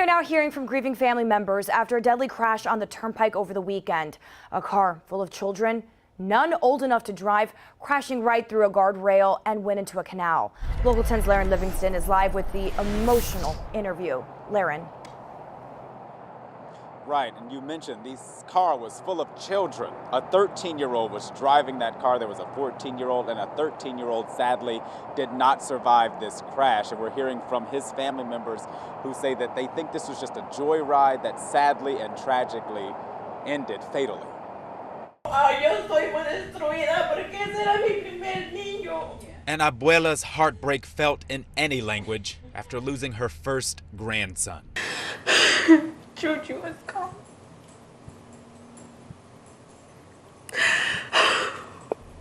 now hearing from grieving family members after a deadly crash on the Turnpike over the weekend. A car full of children, none old enough to drive, crashing right through a guardrail and went into a canal. Local 10's Laren Livingston is live with the emotional interview. Laren. Right, and you mentioned this car was full of children. A 13-year-old was driving that car. There was a 14-year-old and a 13-year-old sadly did not survive this crash. And we're hearing from his family members who say that they think this was just a joyride that sadly and tragically ended fatally. An abuela's heartbreak felt in any language after losing her first grandson. Juju has come.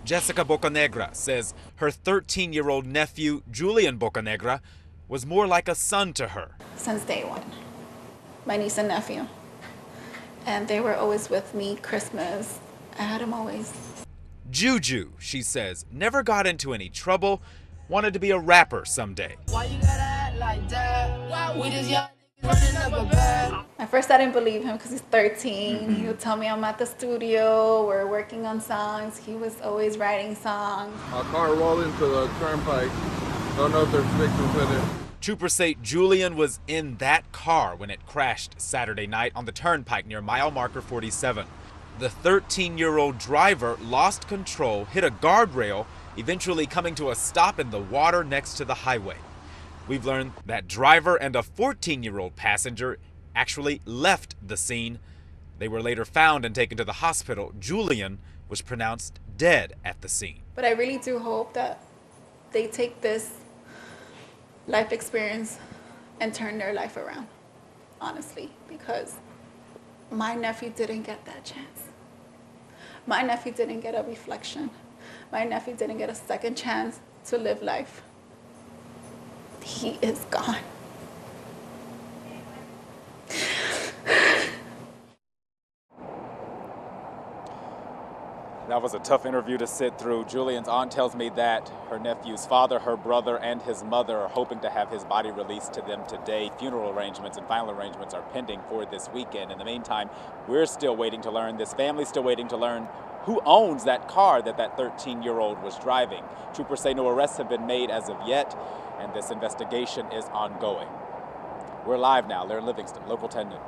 Jessica Bocanegra says her 13-year-old nephew, Julian Bocanegra, was more like a son to her. Since day one, my niece and nephew. And they were always with me Christmas. I had them always. Juju, she says, never got into any trouble, wanted to be a rapper someday. Why you gotta act like that? We just young running up a bag. At first I didn't believe him because he's 13. He would tell me I'm at the studio, we're working on songs. He was always writing songs. My car rolled into the turnpike. Don't know if there's victims in it. Troopers say Julian was in that car when it crashed Saturday night on the turnpike near mile marker 47. The 13-year-old driver lost control, hit a guardrail, eventually coming to a stop in the water next to the highway. We've learned that driver and a 14-year-old passenger actually left the scene. They were later found and taken to the hospital. Julian was pronounced dead at the scene. But I really do hope that they take this life experience and turn their life around, honestly, because my nephew didn't get that chance. My nephew didn't get a reflection. My nephew didn't get a second chance to live life. He is gone. That was a tough interview to sit through. Julian's aunt tells me that her nephew's father, her brother, and his mother are hoping to have his body released to them today. Funeral arrangements and final arrangements are pending for this weekend. In the meantime, we're still waiting to learn, this family's still waiting to learn who owns that car that 13-year-old was driving. Troopers say no arrests have been made as of yet, and this investigation is ongoing. We're live now. Laren Livingston, Local 10 News.